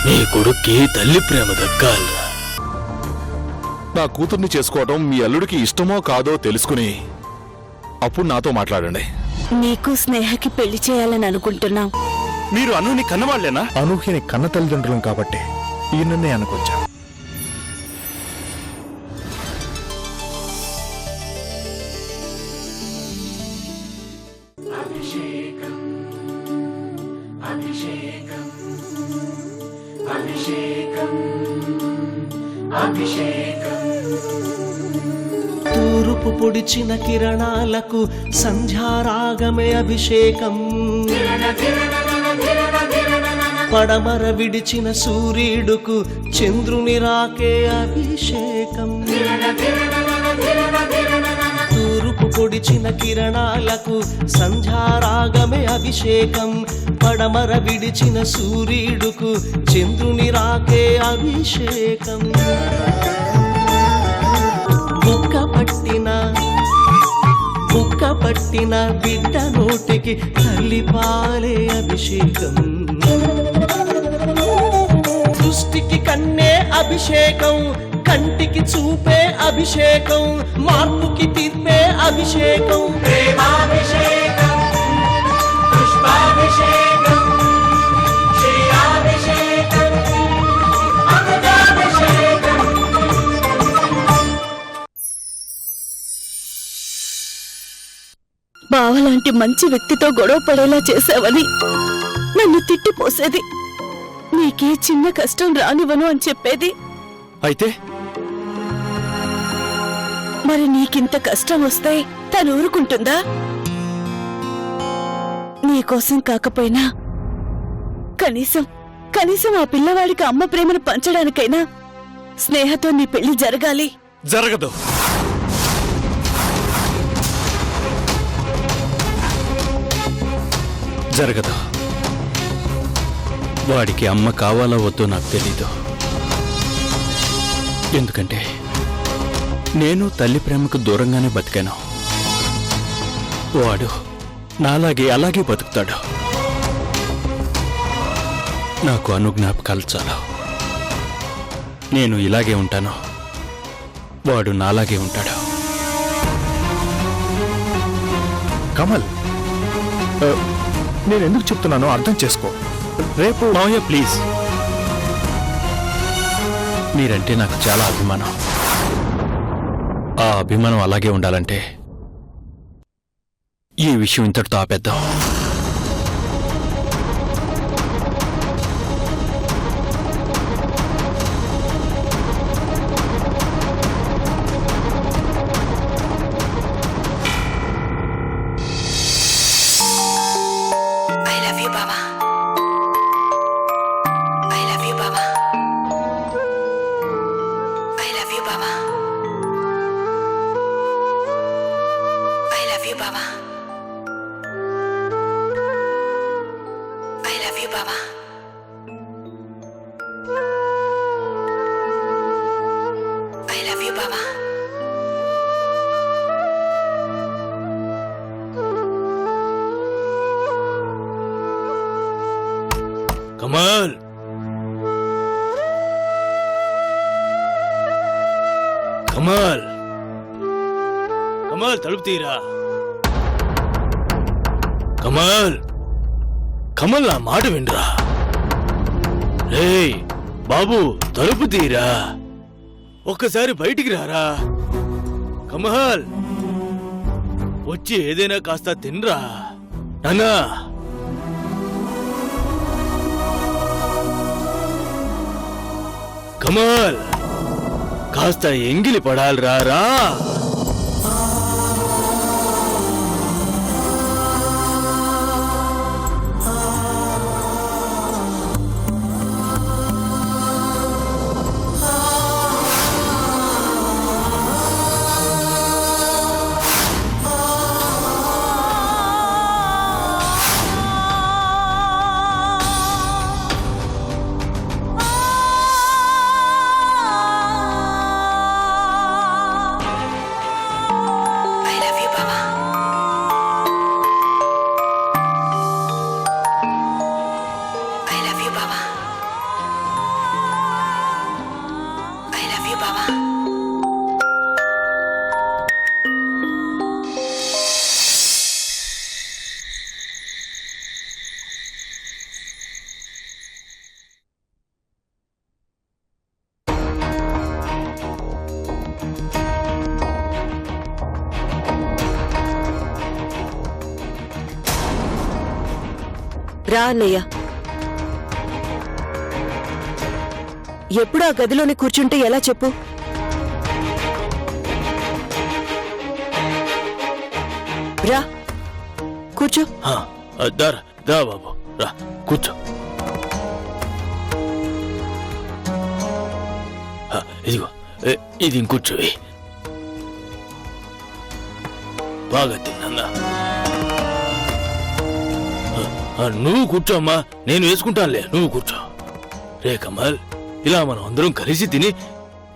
నీ కొడుక్కి తల్లి ప్రేమ దక్కాలరా. నా కూతుర్ని చేసుకోవడం మీ అల్లుడికి ఇష్టమో కాదో తెలుసుకుని అప్పుడు నాతో మాట్లాడండి. నీకు స్నేహకి పెళ్లి చేయాలని అనుకుంటున్నాం. మీరు అనుని కన్నవాళ్లేనా? అనూహ్యని కన్న తల్లిదండ్రులం కాబట్టి ఈ నిర్ణయానికి వచ్చా. తూరుపు పొడిచిన కిరణాలకు సంధ్యారాగమే అభిషేకం. పడమర విడిచిన సూర్యుడుకు చంద్రుని రాకే అభిషేకం. తూరుపు పొడిచిన కిరణాలకు సంధ్యారాగమే అభిషేకం. పడమర విడిచిన సూర్యుడుకు చంద్రుని రాకే అభిషేకం. కుక్క పట్టిన బిడ్డ నోటికి తల్లిపాలే అభిషేకం. దృష్టికి కన్నే అభిషేకం, కంటికి చూపే అభిషేకం, మార్పుకి తీర్పే అభిషేకం. ప్రేమాభిషేకం, పుష్పాభిషేకం, శ్రేయాభిషేకం, అమృతాభిషేకం. బావలాంటి మంచి వ్యక్తితో గొడవ పడేలా చేశావని నన్ను తిట్టిపోసేది. నీకే చిన్న కష్టం రానివ్వను అని చెప్పేది. అయితే మరి నీకింత కష్టం వస్తే తను ఊరుకుంటుందా? నీకోసం కాకపోయినా కనీసం ఆ పిల్లవాడికి అమ్మ ప్రేమను పంచడానికైనా స్నేహతో నీ పెళ్లి జరగాలి. జరగదు. జరగదు. వాడికి అమ్మ కావాలో వద్దో నాకు తెలీదు. ఎందుకంటే నేను తల్లి ప్రేమకు దూరంగానే బతికాను. వాడు నాలాగే అలాగే బతుకుతాడు. నాకు అనుజ్ఞాపకాలు చాలు. నేను ఇలాగే ఉంటాను, వాడు నాలాగే ఉంటాడు. కమల్, నేనెందుకు చెప్తున్నానో అర్థం చేసుకో. రేపు మావయ్య ప్లీజ్, మీరంటే నాకు చాలా అభిమానం. ఆ అభిమానం అలాగే ఉండాలంటే ఈ విషయం ఇంతటితో ఆపేద్దాం. కమల్, కమల్, కమల్ తలుపు తీరా. కమల్, కమల్ నా మాట వినరా. రేయ్ బాబు, తలుపు తీరా. ఒక్కసారి బయటికి రారా. కమల్, వచ్చి ఏదైనా కాస్త తినరా. నాన్నా, కమల్, కాస్త ఎంగిలి పడాలిరా. రా. రా అన్నయ్య. ఎప్పుడు ఆ గదిలోనే కూర్చుంటే ఎలా చెప్పు? రా కూర్చో. దారా దా బాబు, రా కూర్చో. ఇదిగో ఇది ఇంకూర్చోవి. బాగా తిన్నా. నువ్వు కూర్చోమ్మా, నేను వేసుకుంటానులే, నువ్వు కూర్చో. రే కమల్, ఇలా మనం అందరం కలిసి తిని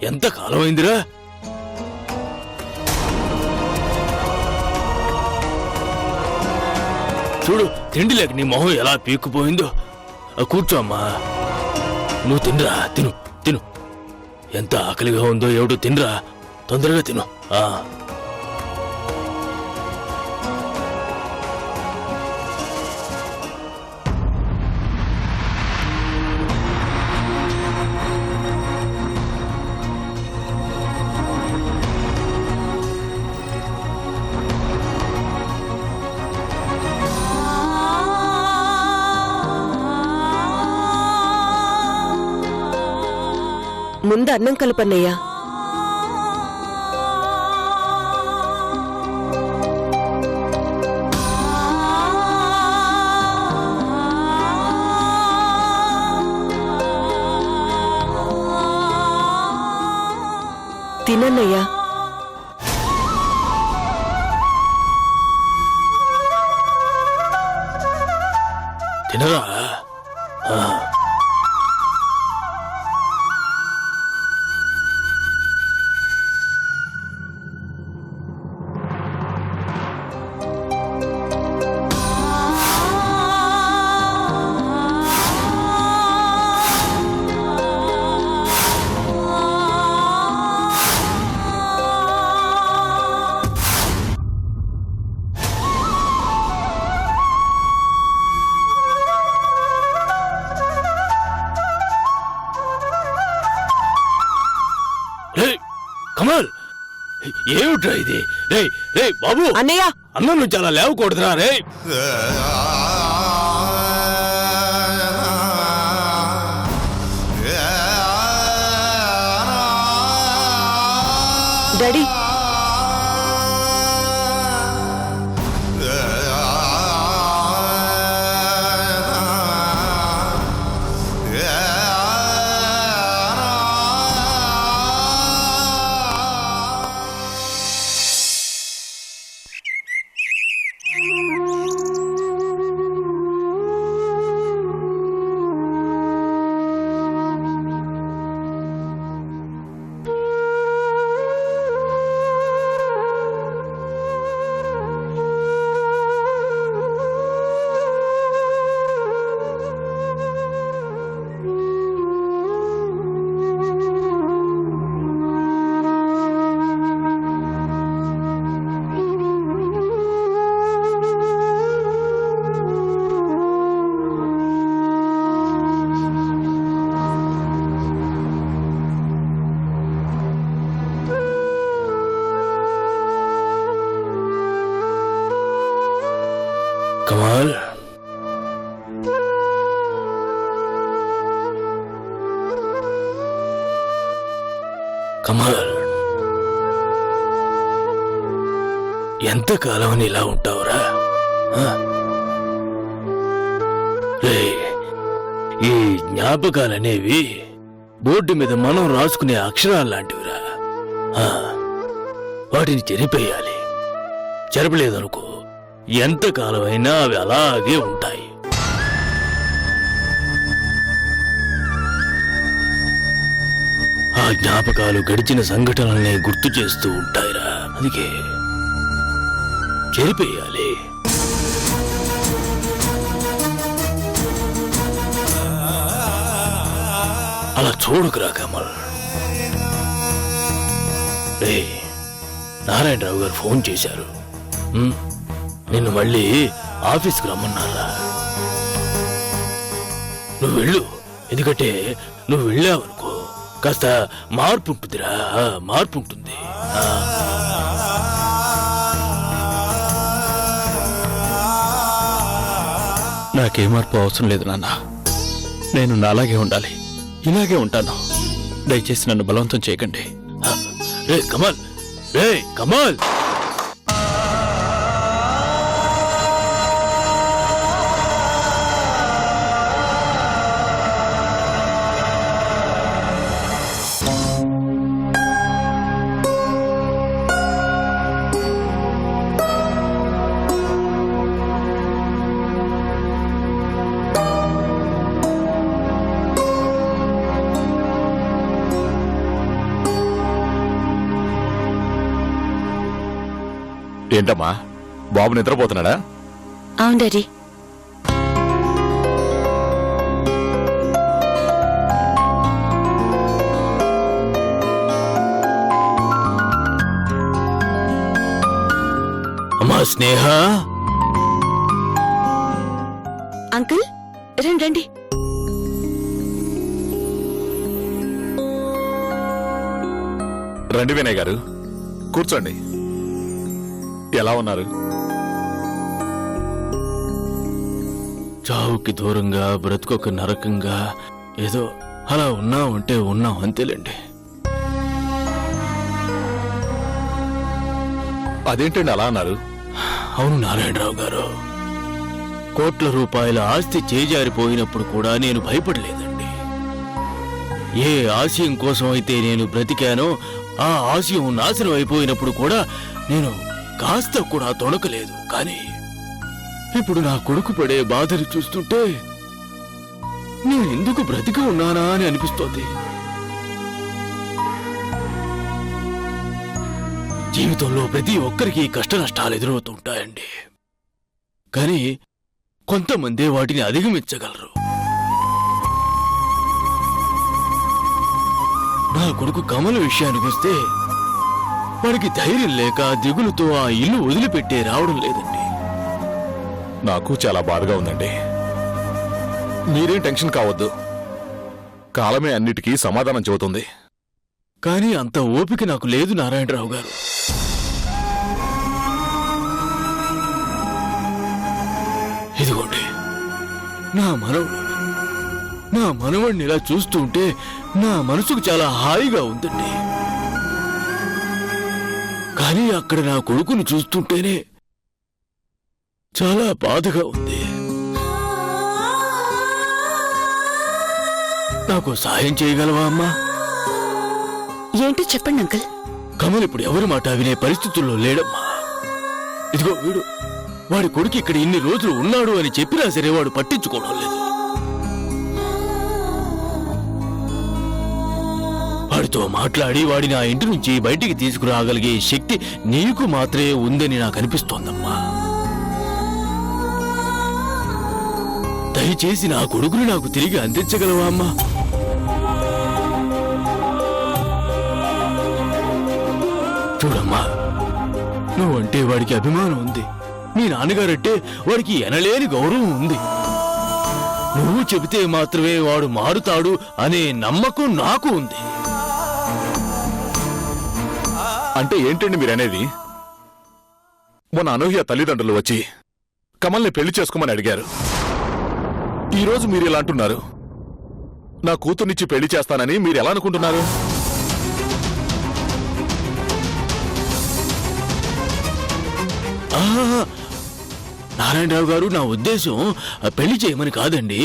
ఎంత కాలం అయిందిరా? చూడు, తిండి లేక నీ మొహం ఎలా పీక్కుపోయిందో. కూర్చోమ్మా, నువ్వు తినరా, తిను తిను. ఎంత ఆకలిగా ఉందో ఏమిటో, తినరా, తొందరగా తిను. ముందు అన్నం కలపన్నయ్యా. తినన్నయ్యా. తినరా. కమల్, ఏమిట్రా ఇది? రే రే బాబు, అన్నయ్య, అన్నం నువ్వు చాలా లేవకూడదురా. రే డాడీ, కమల్, కమల్, ఎంతకాలం అని ఇలా ఉంటావురా? రే, ఈ జ్ఞాపకాలనేవి బోర్డు మీద మనం రాసుకునే అక్షరాలు లాంటివిరా. వాటిని చెరిపేయాలి. చెరపలేదనుకో, ఎంతకాలమైనా అవి అలాగే ఉంటాయి. ఆ జ్ఞాపకాలు గడిచిన సంఘటనల్ని గుర్తు చేస్తూ ఉంటాయిరా. అందుకే చెరిపేయాలి. అలా చూడకురా కమల్. రే, నారాయణరావు గారు ఫోన్ చేశారు. నిన్ను మళ్ళీ ఆఫీస్కి రమ్మన్నారా? నువ్వు వెళ్ళు. ఎందుకంటే నువ్వు వెళ్ళావనుకో కాస్త మార్పు ఉంటుందిరా, మార్పు ఉంటుంది. నాకే మార్పు అవసరం లేదు నాన్న. నేను నాలాగే ఉండాలి, ఇలాగే ఉంటాను. దయచేసి నన్ను బలవంతం చేయకండి. రే కమల్, రే కమల్. ఏంటమ్మా, బాబు నిద్రపోతున్నాడా? అవును డాడీ. అమ్మా స్నేహ. అంకుల్ రండి రండి. రండి వినయ్ గారు, కూర్చోండి. ఎలా ఉన్నారు? చావుకి దూరంగా, బ్రతుకొక నరకంగా ఏదో అలా ఉన్నాం అంటే ఉన్నాం అంతేలేండి. అదేంటండి అలా అన్నారు? అవును నారాయణరావు గారు, కోట్ల రూపాయల ఆస్తి చేజారిపోయినప్పుడు కూడా నేను భయపడలేదండి. ఏ ఆశయం కోసం అయితే నేను బ్రతికానో ఆ ఆశయం నాశనం అయిపోయినప్పుడు కూడా నేను కాస్త కూడా తొణకలేదు. కానీ ఇప్పుడు నా కొడుకు పడే బాధలు చూస్తుంటే నేను ఎందుకు బ్రతికి ఉన్నానా అని అనిపిస్తోంది. జీవితంలో ప్రతి ఒక్కరికి కష్ట నష్టాలు ఎదురవుతుంటాయండి. కానీ కొంతమందే వాటిని అధిగమించగలరు. నా కొడుకు కమల విషయానికి వస్తే వాడికి ధైర్యం లేక దిగులుతో ఆ ఇల్లు వదిలిపెట్టే రావడం లేదండి. నాకు చాలా బాధగా ఉందండి. మీరేం టెన్షన్ కావద్దు, కాలమే అన్నిటికీ సమాధానం చెబుతుంది. కానీ అంత ఓపిక నాకు లేదు నారాయణరావు గారు. ఇదిగోండి నా మనవడిని ఇలా చూస్తుంటే నా మనసుకు చాలా హాయిగా ఉందండి. కానీ అక్కడ నా కొడుకుని చూస్తుంటేనే చాలా బాధగా ఉంది. నాకు సాయం చేయగలవా అమ్మా? ఏంటో చెప్పండి అంకుల్. కమల్ ఇప్పుడు ఎవరి మాట వినే పరిస్థితుల్లో లేడమ్మా. ఇదిగో వీడు, వాడి కొడుకు ఇక్కడ ఇన్ని రోజులు ఉన్నాడు అని చెప్పినా సరే వాడు పట్టించుకోవడం లేదు. వాడితో మాట్లాడి వాడిని ఆ ఇంటి నుంచి బయటికి తీసుకురాగలిగే శక్తి నీకు మాత్రమే ఉందని నాకు అనిపిస్తోందమ్మా. దయచేసి నా కొడుకుని నాకు తిరిగి అందించగలవా అమ్మా? చూడమ్మా, నువ్వంటే వాడికి అభిమానం ఉంది. మీ నాన్నగారంటే వాడికి ఎనలేని గౌరవం ఉంది. నువ్వు చెబితే మాత్రమే వాడు మారుతాడు అనే నమ్మకం నాకు ఉంది. అంటే ఏంటండి మీరనేది? మొన్న అనూహ్య తల్లిదండ్రులు వచ్చి కమల్ని పెళ్లి చేసుకోమని అడిగారు. ఈరోజు మీరు ఇలా అంటున్నారు. నా కూతుర్నిచ్చి పెళ్లి చేస్తానని మీరు ఎలా అనుకుంటున్నారు? నారాయణరావు గారు, నా ఉద్దేశం పెళ్లి చేయమని కాదండి.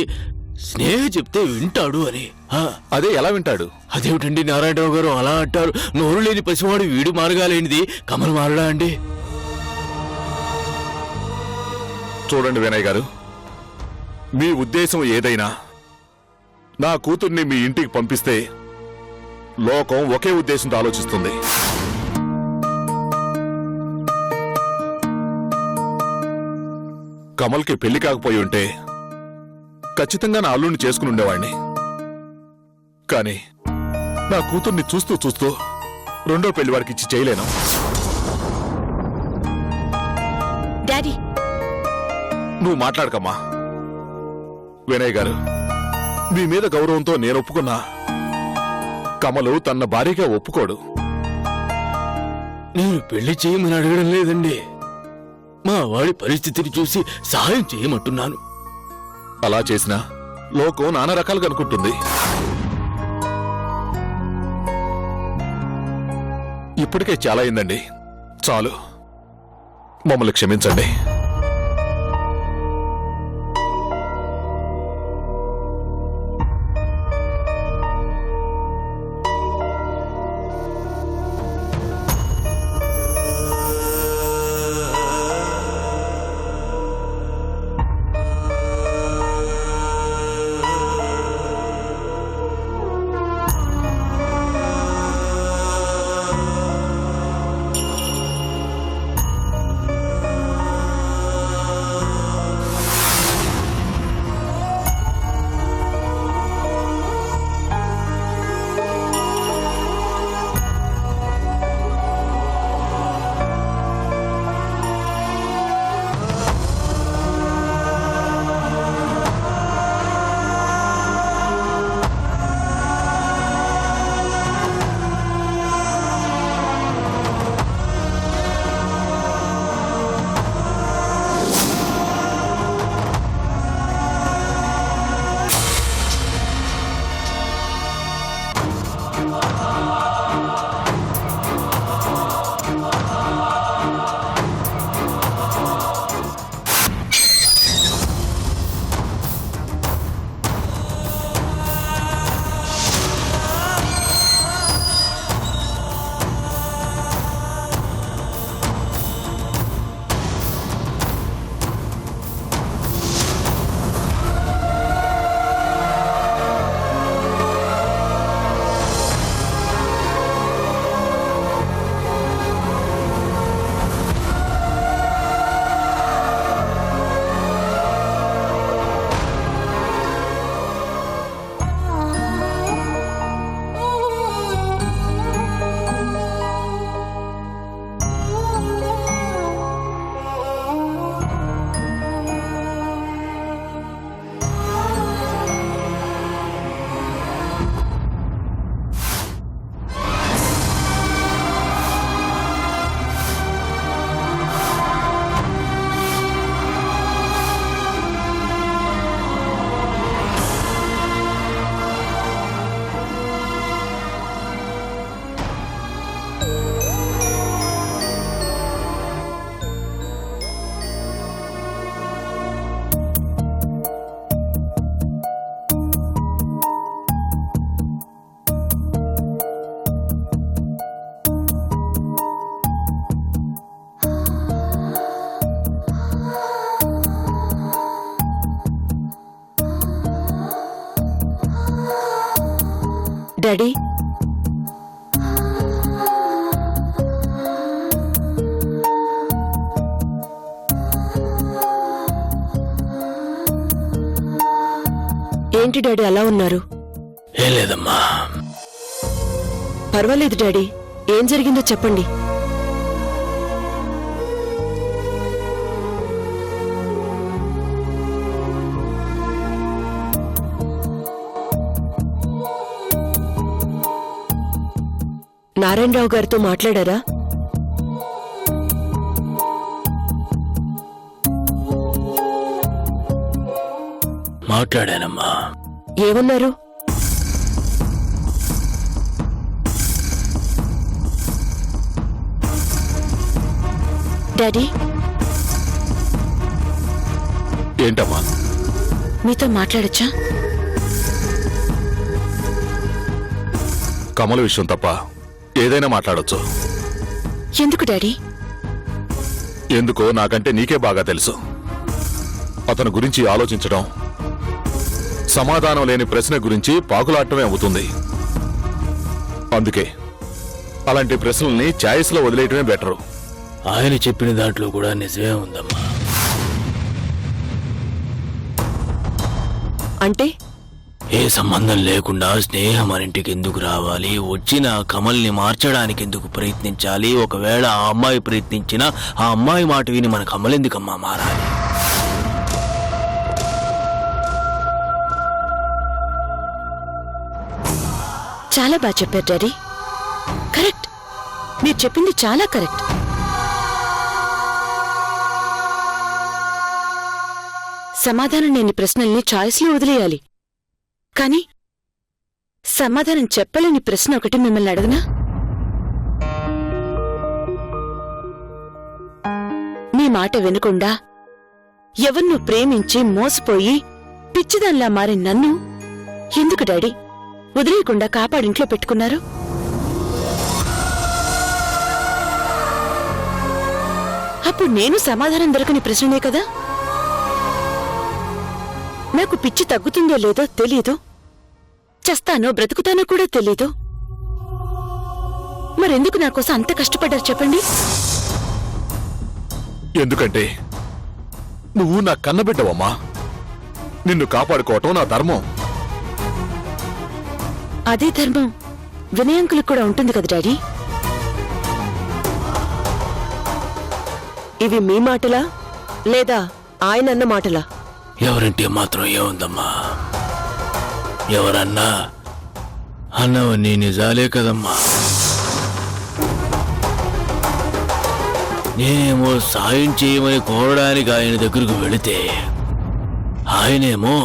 స్నేహ చెప్తే వింటాడు అని. అదే ఎలా వింటాడు? అదేమిటండి నారాయణరావు గారు అలా అంటారు? నోరు లేని పసివాడు వీడు మారగాలేనిది కమల్ మారడా అండి? చూడండి వినయ్ గారు, మీ ఉద్దేశం ఏదైనా నా కూతుర్ని మీ ఇంటికి పంపిస్తే లోకం ఒకే ఉద్దేశంతో ఆలోచిస్తుంది. కమల్కి పెళ్లి కాకపోయి ఉంటే ఖచ్చితంగా నా అల్లుడిని చేసుకుని ఉండేవాణ్ణి. కానీ నా కూతుర్ని చూస్తూ చూస్తూ రెండో పెళ్లి వాడికి ఇచ్చి చేయలేను. డాడీ, నువ్వు మాట్లాడకమ్మా. వినయ్ గారు, మీ మీద గౌరవంతో నేను ఒప్పుకున్నా. కమలు తన భార్యగా ఒప్పుకోడు. నేను పెళ్లి చేయమని అడగడం లేదండి. మా వాడి పరిస్థితిని చూసి సహాయం చేయమంటున్నాను. అలా చేసినా లోకం నానా రకాలుగా అనుకుంటుంది. ఇప్పటికే చాలా అయిందండి, చాలు, మమ్మల్ని క్షమించండి. డాడీ, ఏంటి డాడీ అలా ఉన్నారు? ఏం లేదమ్మా. పర్వాలేదు డాడీ, ఏం జరిగిందో చెప్పండి. నారాయణరావు గారితో మాట్లాడారా? మాట్లాడానమ్మా. ఏమన్నారు? డాడీ, ఏంటమ్మా? మీతో మాట్లాడచ్చా? కమల విషయం తప్ప ఏదైనా మాట్లాడొచ్చు. ఎందుకు డాడీ? ఎందుకో నాకంటే నీకే బాగా తెలుసు. అతని గురించి ఆలోచించడం, సమాధానం లేని ప్రశ్న గురించి పాకులాడటమే అవుతుంది. అందుకే అలాంటి ప్రశ్నల్ని ఛాయిస్లో వదిలేయటమే బెటరు. ఆయన చెప్పిన దాంట్లో కూడా నిజమే ఉందమ్మా. అంటే ఏ సంబంధం లేకుండా స్నేహం మన ఇంటికి ఎందుకు రావాలి, వచ్చిన కమల్ని మార్చడానికి ఎందుకు ప్రయత్నించాలి? ఒకవేళ ఆ అమ్మాయి ప్రయత్నించినా ఆ అమ్మాయి మాట విని మన కమల్ ఎందుకమ్మా మారాలి? చాలా బాగా చెప్పారు డాడీ. కరెక్ట్, మీరు చెప్పింది చాలా కరెక్ట్. సమాధానం లేని ప్రశ్నల్ని చాయిస్లో వదిలేయాలి. కాని సమాధానం చెప్పలేని ప్రశ్న ఒకటి మిమ్మల్ని అడగనా? మీ మాట వినకుండా ఎవర్నో ప్రేమించి మోసపోయి పిచ్చిదాన్లా మారి నన్ను ఎందుకు డాడీ వదిలేయకుండా కాపాడింట్లో పెట్టుకున్నారు? అప్పుడు నేను సమాధానం దొరకని ప్రశ్ననే కదా. నాకు పిచ్చి తగ్గుతుందో లేదో తెలీదు, చస్తానో బ్రతుకుతానో కూడా తెలీదు. మరెందుకు నాకోసం అంత కష్టపడ్డారు చెప్పండి? ఎందుకంటే నువ్వు నా కన్నబిడ్డవమ్మా. నిన్ను కాపాడుకోవటం నా ధర్మం. అదే ధర్మం వినయాంకులకు కూడా ఉంటుంది కదా డాడీ. ఇవి మీ మాటలా లేదా ఆయన అన్న మాటలా? ఎవరంటే మాత్రం ఏముందమ్మా, ఎవరన్నా అన్నవన్నీ నిజాలే కదమ్మా. నేనేమో సాయం చేయమని కోరడానికి ఆయన దగ్గరకు వెళితే ఆయనేమో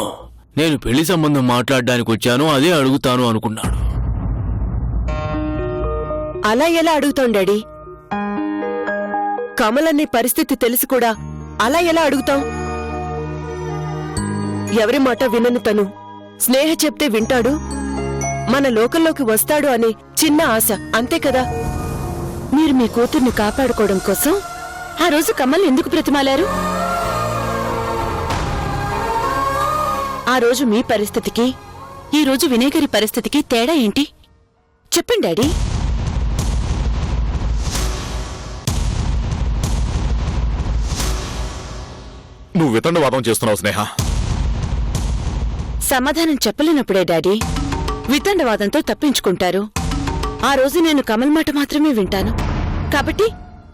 నేను పెళ్లి సంబంధం మాట్లాడడానికి వచ్చాను, అదే అడుగుతాను అనుకున్నాడు. అలా ఎలా అడుగుతాం డాడీ? కమలన్ని పరిస్థితి తెలిసి కూడా అలా ఎలా అడుగుతాం? ఎవరి మాట వినని తను స్నేహ చెప్తే వింటాడు, మన లోకంలోకి వస్తాడు అనే చిన్న ఆశ, అంతే కదా. మీరు మీ కూతుర్ని కాపాడుకోవడం కోసం ఆ రోజు కమల్ని ఎందుకు బ్రతిమాలారు? ఆ రోజు మీ పరిస్థితికి ఈ రోజు వినయ్ గారి పరిస్థితికి తేడా ఏంటి చెప్పండి డాడీ. నువ్వు వితండవాదం చేస్తున్నావు స్నేహ. సమాధానం చెప్పలేనప్పుడే డాడీ వితండవాదంతో తప్పించుకుంటారు. ఆ రోజు నేను కమల్ మాట మాత్రమే వింటాను కాబట్టి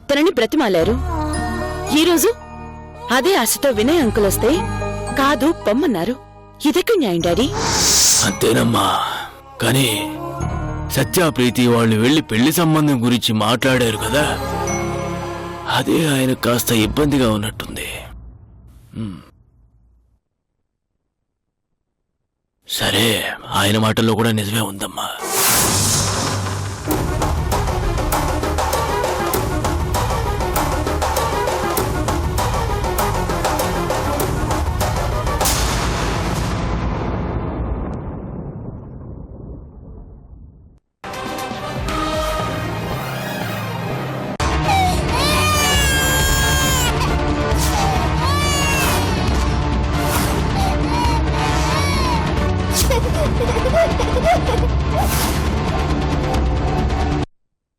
తనని బ్రతిమాలారు. ఈరోజు అదే ఆశతో వినయ్ అంకుల్ వస్తే కాదు పొమ్మన్నారు. ఇదెక్కడ న్యాయం డాడీ? అంతేనమ్మా, కానీ సత్యాప్రీతి వాళ్ళు వెళ్లి పెళ్లి సంబంధం గురించి మాట్లాడారు కదా, అదే ఆయన కాస్త ఇబ్బందిగా ఉన్నట్టుంది. సరే, ఆయన మాటల్లో కూడా నిజమే ఉందమ్మా.